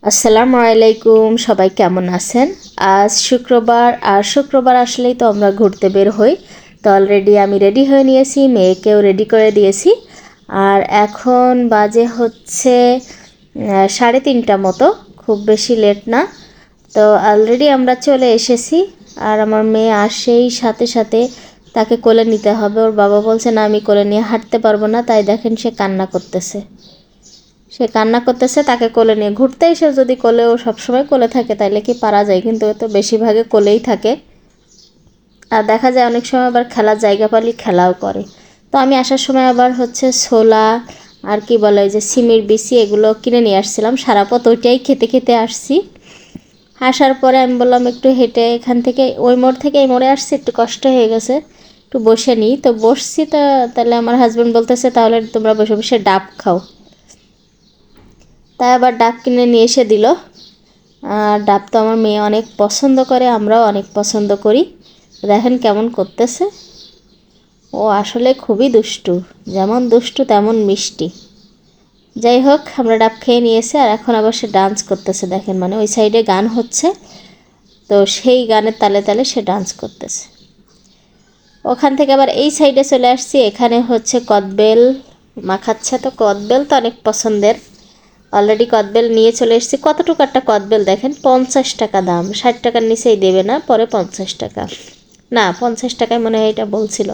আসসালামু আলাইকুম, সবাই কেমন আছেন? আজ শুক্রবার, আর শুক্রবার আসলেই তো আমরা ঘুরতে বের হই। তো অলরেডি আমি রেডি হয়ে নিয়েছি, মেয়েকেও রেডি করে দিয়েছি। আর এখন বাজে হচ্ছে 3:30 মতো, খুব বেশি লেট না। তো অলরেডি আমরা চলে এসেছি। আর আমার মেয়ে আসেই সাথে সাথে তাকে কোলে নিতে হবে। ওর বাবা বলছে না, আমি কোলে নিয়ে হাঁটতে পারবো না। তাই দেখেন সে কান্না করতেছে। তাকে কোলে নিয়ে ঘুরতে এসে যদি কোলেও সবসময় কোলে থাকে তাইলে কি পারা যায়, কিন্তু ও তো বেশিরভাগে কোলেই থাকে। আর দেখা যায় অনেক সময় আবার খেলার জায়গা পালি খেলাও করে। তো আমি আসার সময় আবার হচ্ছে ছোলা আর কি বলে যে সিমের বিচি এগুলো কিনে নিয়ে আসছিলাম। সারা পথ ওইটাই খেতে খেতে আসছি। আসার পরে আমি বললাম একটু হেঁটে এখান থেকে ওই মোড় থেকে এই মোড়ে আসছি, একটু কষ্ট হয়ে গেছে, একটু বসে নিই। তো বসছি। তো তাহলে আমার হাজব্যান্ড বলতেছে তাহলে তোমরা বসে বসে ডাব খাও। তাই আবার ডাব কিনে নিয়ে এসে দিল। আর ডাব তো আমার মেয়ে অনেক পছন্দ করে, আমরাও অনেক পছন্দ করি। দেখেন কেমন করতেছে। ও আসলে খুবই দুষ্টু, যেমন দুষ্টু তেমন মিষ্টি। যাই হোক, আমরা ডাব খেয়ে নিয়েছি। আর এখন আবার সে ডান্স করতেছে, দেখেন, মানে ওই সাইডে গান হচ্ছে, তো সেই গানের তালে তালে সে ডান্স করতেছে। ওখান থেকে আবার এই সাইডে চলে আসছি, এখানে হচ্ছে কদবেল মাখাচ্ছে। তো কদবেল তো অনেক পছন্দের। অলরেডি কদবেল নিয়ে চলে এসেছি। কতটুকু একটা কদবেল দেখেন, 50 টাকা দাম, 60 টাকার নিচেই দেবে না, পরে 50 টাকা, না 50 টাকায় মনে হয় এটা বলছিল।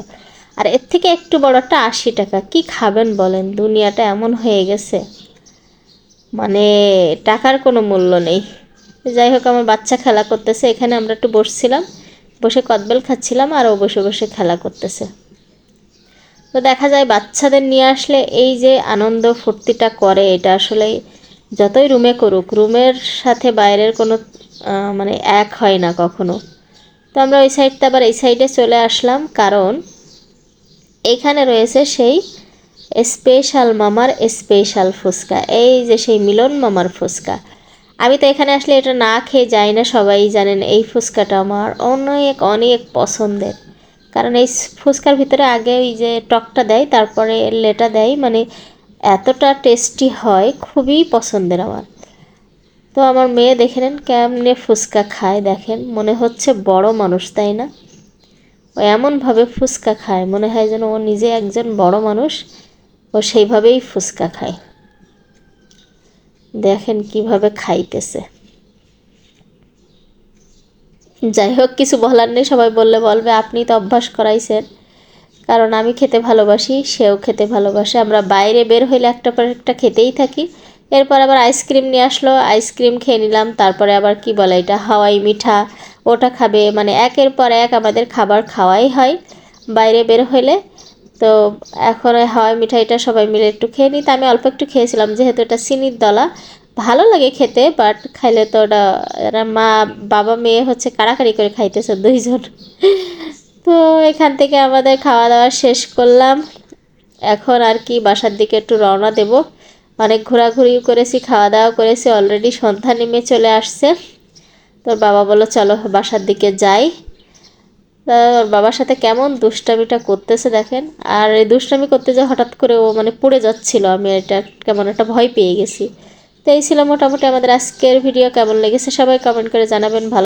আর এর থেকে একটু বড়টা 80 টাকা। কি খাবেন বলেন, দুনিয়াটা এমন হয়ে গেছে, মানে টাকার কোনো মূল্য নেই। যাই হোক, আমার বাচ্চা খেলা করতেছে, এখানে আমরা একটু বসছিলাম, বসে কদবেল খাচ্ছিলাম, আর ও বসে বসে খেলা করতেছে। তো দেখা যায় বাচ্চাদের নিয়ে আসলে এই যে আনন্দ ফুর্তিটা করে, এটা আসলে যতই রুমে করুক, রুমের সাথে বাইরের কোনো মানে এক হয় না কখনো। তো আমরা ওই সাইডটা আবার এই সাইডে চলে আসলাম, কারণ এইখানে রয়েছে সেই স্পেশাল মামার স্পেশাল ফুচকা। এই যে সেই মিলন মামার ফুচকা। আমি তো এখানে আসলে এটা না খেয়ে যাই না, সবাই জানেন এই ফুচকাটা আমার অনেক অনেক পছন্দের। কারণ এই ফুচকার ভিতরে আগে ওই যে টকটা দেয়, তারপরে লেটা দেয়, মানে এতটা টেস্টি হয়, খুবই পছন্দের আমার। তো আমার মেয়ে দেখে নেন কেমনে ফুচকা খায়, দেখেন মনে হচ্ছে বড় মানুষ, তাই না? ও এমনভাবে ফুচকা খায় মনে হয় যেন ও নিজে একজন বড় মানুষ, ও সেইভাবেই ফুচকা খায়। দেখেন কিভাবে খাইতেছে। যাই হোক, কিছু বলার নেই, সবাই বলবে আপনি তো অভ্যাস করাইছেন। কারণ আমি খেতে ভালোবাসি, সেও খেতে ভালোবাসে। আমরা বাইরে বের হইলে একটা পর একটা খেতেই থাকি। এরপর আবার আইসক্রিম নিয়ে আসলো, আইসক্রিম খেয়ে নিলাম। তারপরে আবার কি বলে এটা, হাওয়াই মিঠা, ওটা খাবে, মানে একের পর এক আমাদের খাবার খাওয়াই হয় বাইরে বের হইলে। তো এখন ওই হাওয়াই মিঠাইটা সবাই মিলে একটু খেয়ে নিই। তো আমি অল্প একটু খেয়েছিলাম, যেহেতু এটা চিনির দলা, ভালো লাগে খেতে, বাট খাইলে তো ওটা, এরা মা বাবা মেয়ে হচ্ছে কাড়াকাড়ি করে খাইতেছে দুইজন। তো এখান থেকে আমাদের খাওয়া দাওয়া শেষ করলাম। এখন আর কি বাসার দিকে একটু রওনা দেব। অনেক ঘোরাঘুরিও করেছি, খাওয়া দাওয়া করেছি, অলরেডি সন্ধ্যা নেমে চলে আসছে। তোর বাবা বললো চলো বাসার দিকে যাই। ওর বাবার সাথে কেমন দুষ্টামিটা করতেছে দেখেন। আর এই দুষ্টামি করতে যে হঠাৎ করে ও মানে পড়ে যাচ্ছিল, আমি এটা কেমন একটা ভয় পেয়ে গেছি। তো এই ছিল মোটামুটি আমাদের আজকের ভিডিও। কেমন লেগেছে সবাই কমেন্ট করে জানাবেন। ভালো